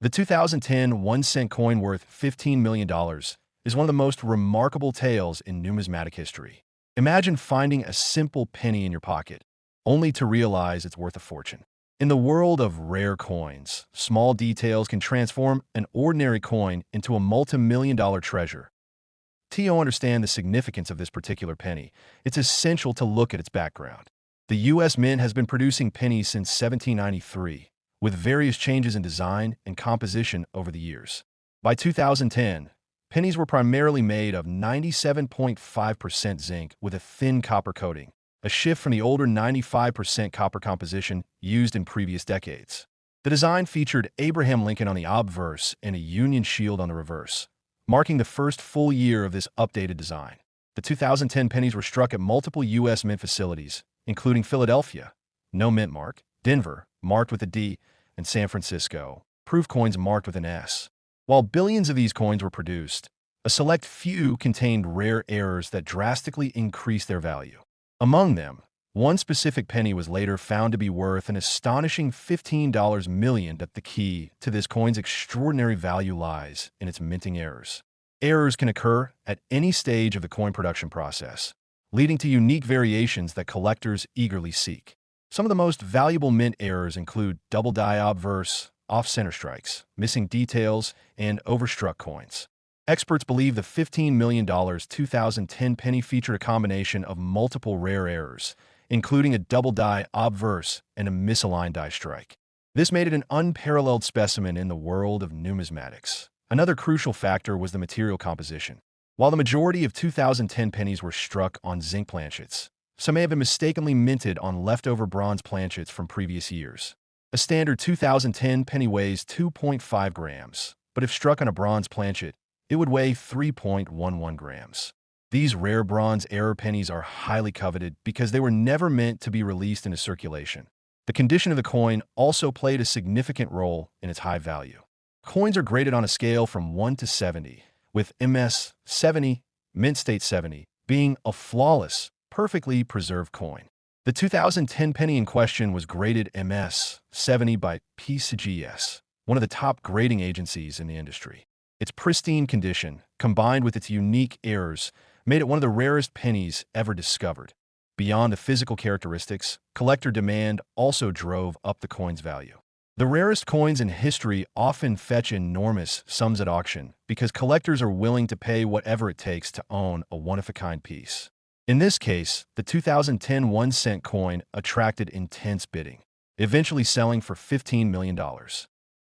The 2010 1-cent coin worth $15 million is one of the most remarkable tales in numismatic history. Imagine finding a simple penny in your pocket, only to realize it's worth a fortune. In the world of rare coins, small details can transform an ordinary coin into a multi-million-dollar treasure. To understand the significance of this particular penny, it's essential to look at its background. The U.S. Mint has been producing pennies since 1793, with various changes in design and composition over the years. By 2010, pennies were primarily made of 97.5% zinc with a thin copper coating, a shift from the older 95% copper composition used in previous decades. The design featured Abraham Lincoln on the obverse and a Union shield on the reverse, marking the first full year of this updated design. The 2010 pennies were struck at multiple U.S. mint facilities, including Philadelphia, no mint mark, Denver, marked with a D, and San Francisco, proof coins marked with an S. While billions of these coins were produced, a select few contained rare errors that drastically increased their value. Among them, one specific penny was later found to be worth an astonishing $15 million. The key to this coin's extraordinary value lies in its minting errors. Errors can occur at any stage of the coin production process, leading to unique variations that collectors eagerly seek. Some of the most valuable mint errors include double die obverse, off-center strikes, missing details, and overstruck coins. Experts believe the $15 million 2010 penny featured a combination of multiple rare errors, including a double die obverse and a misaligned die strike. This made it an unparalleled specimen in the world of numismatics. Another crucial factor was the material composition. While the majority of 2010 pennies were struck on zinc planchets, some may have been mistakenly minted on leftover bronze planchets from previous years. A standard 2010 penny weighs 2.5 grams, but if struck on a bronze planchet, it would weigh 3.11 grams. These rare bronze error pennies are highly coveted because they were never meant to be released into circulation. The condition of the coin also played a significant role in its high value. Coins are graded on a scale from 1 to 70, with MS 70, mint state 70, being a flawless, perfectly preserved coin. The 2010 penny in question was graded MS 70 by PCGS, one of the top grading agencies in the industry. Its pristine condition, combined with its unique errors, made it one of the rarest pennies ever discovered. Beyond the physical characteristics, collector demand also drove up the coin's value. The rarest coins in history often fetch enormous sums at auction because collectors are willing to pay whatever it takes to own a one-of-a-kind piece. In this case, the 2010 1-cent coin attracted intense bidding, eventually selling for $15 million.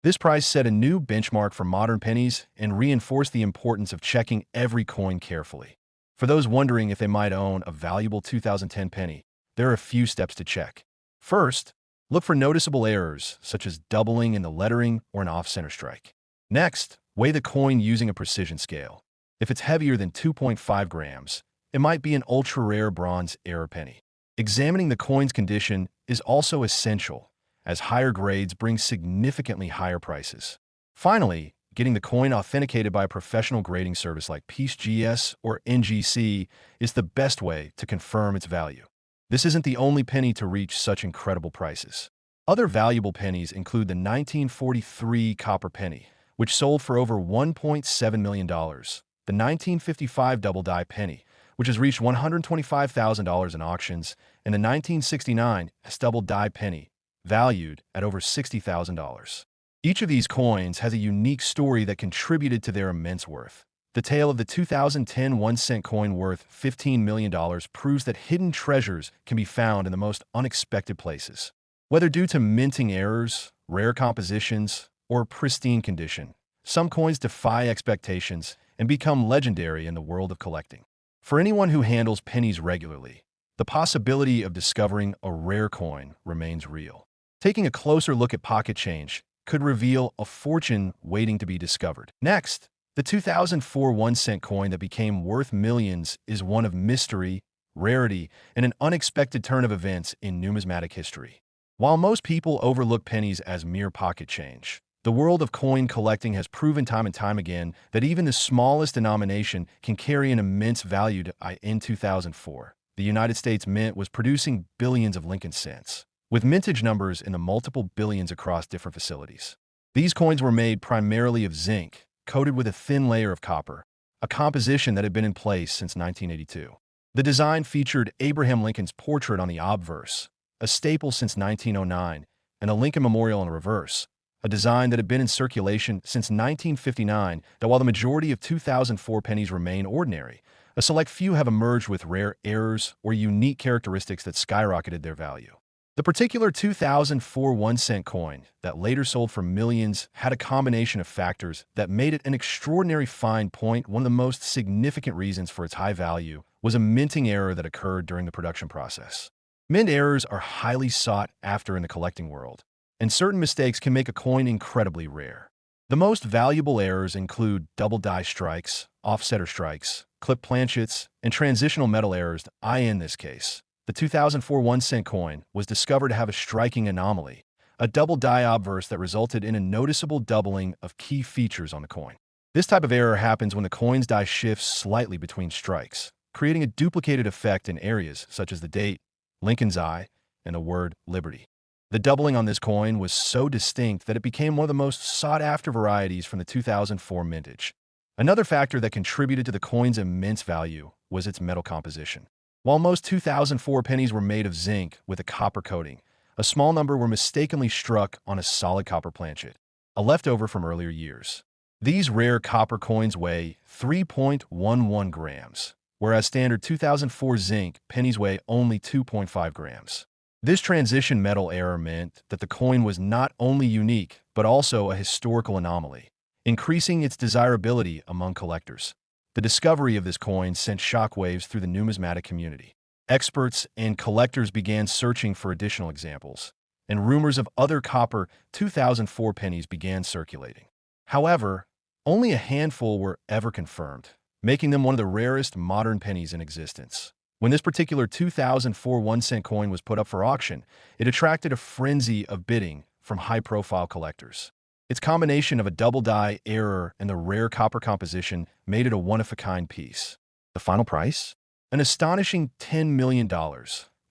This price set a new benchmark for modern pennies and reinforced the importance of checking every coin carefully. For those wondering if they might own a valuable 2010 penny, there are a few steps to check. First, look for noticeable errors, such as doubling in the lettering or an off-center strike. Next, weigh the coin using a precision scale. If it's heavier than 2.5 grams, it might be an ultra-rare bronze error penny. Examining the coin's condition is also essential, as higher grades bring significantly higher prices. Finally, getting the coin authenticated by a professional grading service like PCGS or NGC is the best way to confirm its value. This isn't the only penny to reach such incredible prices. Other valuable pennies include the 1943 copper penny, which sold for over $1.7 million, the 1955 double-die penny, which has reached $125,000 in auctions, and the 1969 double-die penny, valued at over $60,000. Each of these coins has a unique story that contributed to their immense worth. The tale of the 2010 1-cent coin worth $15 million proves that hidden treasures can be found in the most unexpected places. Whether due to minting errors, rare compositions, or pristine condition, some coins defy expectations and become legendary in the world of collecting. For anyone who handles pennies regularly, the possibility of discovering a rare coin remains real. Taking a closer look at pocket change could reveal a fortune waiting to be discovered. Next, the 2004 1-cent coin that became worth millions is one of mystery, rarity, and an unexpected turn of events in numismatic history. While most people overlook pennies as mere pocket change, the world of coin collecting has proven time and time again that even the smallest denomination can carry an immense value. In 2004, the United States Mint was producing billions of Lincoln cents, with mintage numbers in the multiple billions across different facilities. These coins were made primarily of zinc, coated with a thin layer of copper, a composition that had been in place since 1982. The design featured Abraham Lincoln's portrait on the obverse, a staple since 1909, and a Lincoln Memorial on the reverse, a design that had been in circulation since 1959. That while the majority of 2004 pennies remain ordinary, a select few have emerged with rare errors or unique characteristics that skyrocketed their value. The particular 2004 1-cent coin that later sold for millions had a combination of factors that made it an extraordinary fine point. One of the most significant reasons for its high value was a minting error that occurred during the production process. Mint errors are highly sought after in the collecting world, and certain mistakes can make a coin incredibly rare. The most valuable errors include double die strikes, offsetter strikes, clip planchets, and transitional metal errors. In this case, the 2004 1-cent coin was discovered to have a striking anomaly, a double die obverse that resulted in a noticeable doubling of key features on the coin. This type of error happens when the coin's die shifts slightly between strikes, creating a duplicated effect in areas such as the date, Lincoln's eye, and the word liberty. The doubling on this coin was so distinct that it became one of the most sought-after varieties from the 2004 mintage. Another factor that contributed to the coin's immense value was its metal composition. While most 2004 pennies were made of zinc with a copper coating, a small number were mistakenly struck on a solid copper planchet, a leftover from earlier years. These rare copper coins weigh 3.11 grams, whereas standard 2004 zinc pennies weigh only 2.5 grams. This transition metal error meant that the coin was not only unique, but also a historical anomaly, increasing its desirability among collectors. The discovery of this coin sent shockwaves through the numismatic community. Experts and collectors began searching for additional examples, and rumors of other copper 2004 pennies began circulating. However, only a handful were ever confirmed, making them one of the rarest modern pennies in existence. When this particular 2004 1-cent coin was put up for auction, it attracted a frenzy of bidding from high-profile collectors. Its combination of a double die error and the rare copper composition made it a one-of-a-kind piece. The final price? An astonishing $10 million,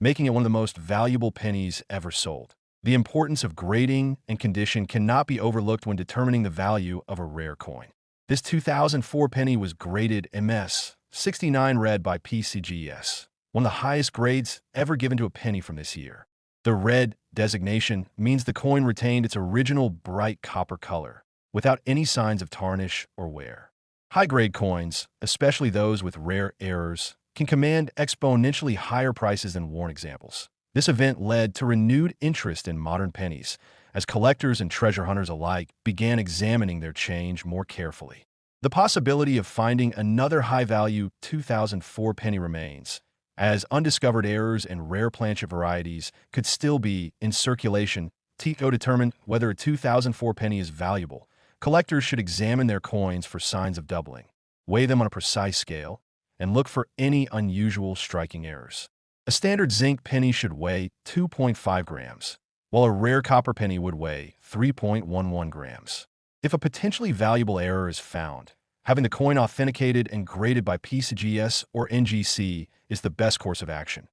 making it one of the most valuable pennies ever sold. The importance of grading and condition cannot be overlooked when determining the value of a rare coin. This 2004 penny was graded MS 69 red by PCGS, one of the highest grades ever given to a penny from this year. The red designation means the coin retained its original bright copper color, without any signs of tarnish or wear. High-grade coins, especially those with rare errors, can command exponentially higher prices than worn examples. This event led to renewed interest in modern pennies, as collectors and treasure hunters alike began examining their change more carefully. The possibility of finding another high-value 2004 penny remains, as undiscovered errors and rare planchet varieties could still be in circulation. To determine whether a 2004 penny is valuable, collectors should examine their coins for signs of doubling, weigh them on a precise scale, and look for any unusual striking errors. A standard zinc penny should weigh 2.5 grams, while a rare copper penny would weigh 3.11 grams. If a potentially valuable error is found, having the coin authenticated and graded by PCGS or NGC is the best course of action.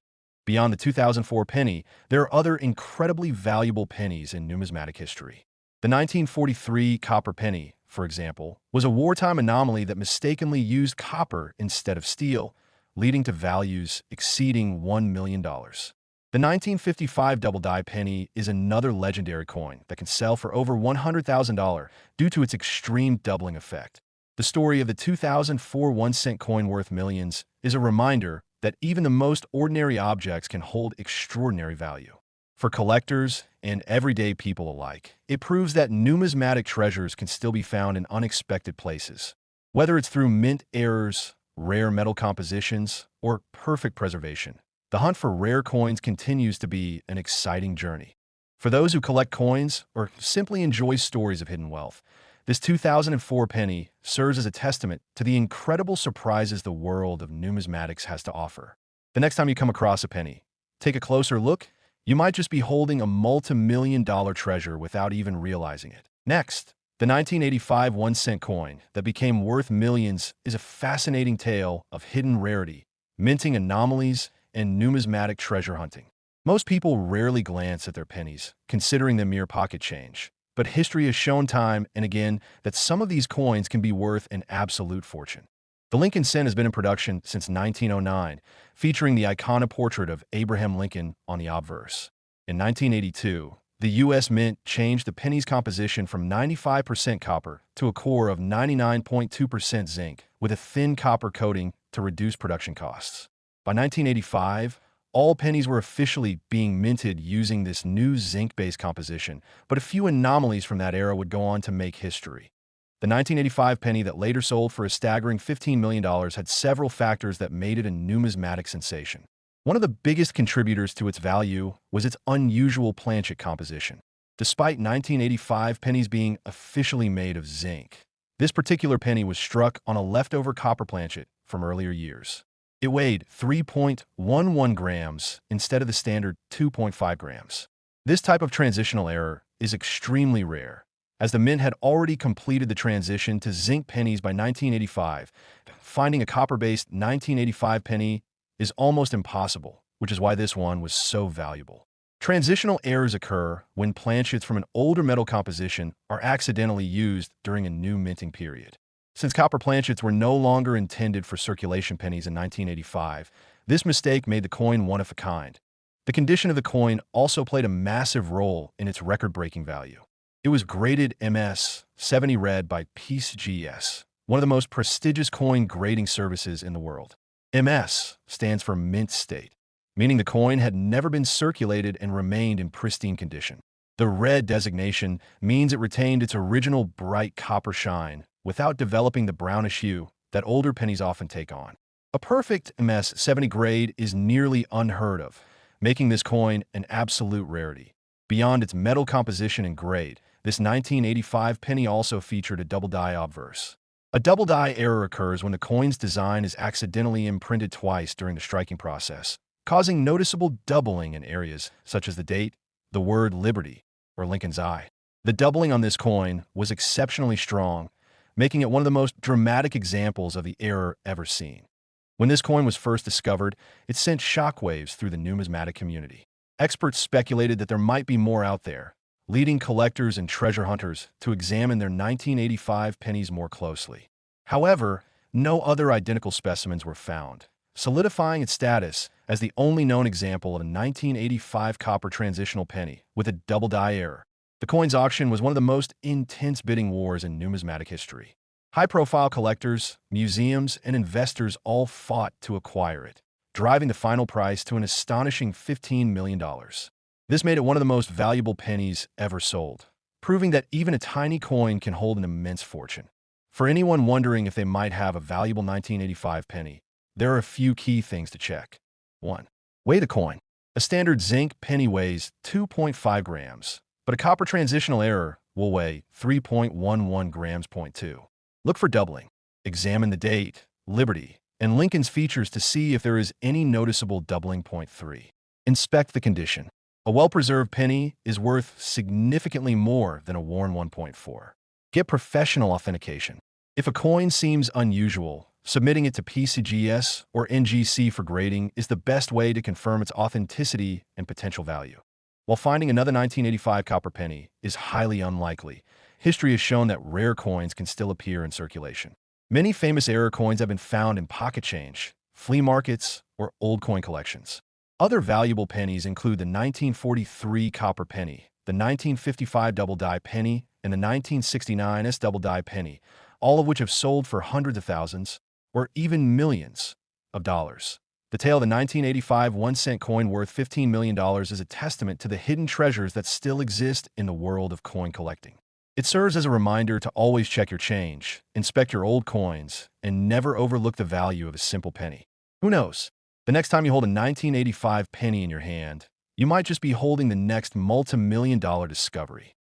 Beyond the 2004 penny, there are other incredibly valuable pennies in numismatic history. The 1943 copper penny, for example, was a wartime anomaly that mistakenly used copper instead of steel, leading to values exceeding $1 million. The 1955 double die penny is another legendary coin that can sell for over $100,000 due to its extreme doubling effect. The story of the 2004 1-cent coin worth millions is a reminder that even the most ordinary objects can hold extraordinary value. For collectors and everyday people alike, it proves that numismatic treasures can still be found in unexpected places. Whether it's through mint errors, rare metal compositions, or perfect preservation, the hunt for rare coins continues to be an exciting journey. For those who collect coins or simply enjoy stories of hidden wealth, this 2004 penny serves as a testament to the incredible surprises the world of numismatics has to offer. The next time you come across a penny, take a closer look. You might just be holding a multi-million-dollar treasure without even realizing it. Next, the 1985 1-cent coin that became worth millions is a fascinating tale of hidden rarity, minting anomalies, and numismatic treasure hunting. Most people rarely glance at their pennies, considering them mere pocket change. But history has shown time and again that some of these coins can be worth an absolute fortune. The Lincoln cent has been in production since 1909, featuring the iconic portrait of Abraham Lincoln on the obverse. In 1982, the U.S. Mint changed the penny's composition from 95% copper to a core of 99.2% zinc, with a thin copper coating to reduce production costs. By 1985, all pennies were officially being minted using this new zinc-based composition, but a few anomalies from that era would go on to make history. The 1985 penny that later sold for a staggering $15 million had several factors that made it a numismatic sensation. One of the biggest contributors to its value was its unusual planchet composition. Despite 1985 pennies being officially made of zinc, this particular penny was struck on a leftover copper planchet from earlier years. It weighed 3.11 grams instead of the standard 2.5 grams. This type of transitional error is extremely rare, as the mint had already completed the transition to zinc pennies by 1985. Finding a copper-based 1985 penny is almost impossible, which is why this one was so valuable. Transitional errors occur when planchets from an older metal composition are accidentally used during a new minting period. Since copper planchets were no longer intended for circulation pennies in 1985, this mistake made the coin one of a kind. The condition of the coin also played a massive role in its record-breaking value. It was graded MS 70 red by PCGS, one of the most prestigious coin grading services in the world. MS stands for mint state, meaning the coin had never been circulated and remained in pristine condition. The red designation means it retained its original bright copper shine without developing the brownish hue that older pennies often take on. A perfect MS 70 grade is nearly unheard of, making this coin an absolute rarity. Beyond its metal composition and grade, this 1985 penny also featured a double die obverse. A double die error occurs when the coin's design is accidentally imprinted twice during the striking process, causing noticeable doubling in areas such as the date, the word Liberty, or Lincoln's eye. The doubling on this coin was exceptionally strong, making it one of the most dramatic examples of the error ever seen. When this coin was first discovered, it sent shockwaves through the numismatic community. Experts speculated that there might be more out there, leading collectors and treasure hunters to examine their 1985 pennies more closely. However, no other identical specimens were found, solidifying its status as the only known example of a 1985 copper transitional penny with a double die error. The coin's auction was one of the most intense bidding wars in numismatic history. High-profile collectors, museums, and investors all fought to acquire it, driving the final price to an astonishing $15 million. This made it one of the most valuable pennies ever sold, proving that even a tiny coin can hold an immense fortune. For anyone wondering if they might have a valuable 1985 penny, there are a few key things to check. 1. Weigh the coin. A standard zinc penny weighs 2.5 grams, but a copper transitional error will weigh 3.11 grams. 2. Look for doubling. Examine the date, Liberty, and Lincoln's features to see if there is any noticeable doubling. 3. Inspect the condition. A well-preserved penny is worth significantly more than a worn 1.4. Get professional authentication. If a coin seems unusual, submitting it to PCGS or NGC for grading is the best way to confirm its authenticity and potential value. While finding another 1985 copper penny is highly unlikely, history has shown that rare coins can still appear in circulation. Many famous error coins have been found in pocket change, flea markets, or old coin collections. Other valuable pennies include the 1943 copper penny, the 1955 double die penny, and the 1969 double die penny, all of which have sold for hundreds of thousands, or even millions of dollars. The tale of the 1985 1-cent coin worth $15 million is a testament to the hidden treasures that still exist in the world of coin collecting. It serves as a reminder to always check your change, inspect your old coins, and never overlook the value of a simple penny. Who knows? The next time you hold a 1985 penny in your hand, you might just be holding the next multi-million-dollar discovery.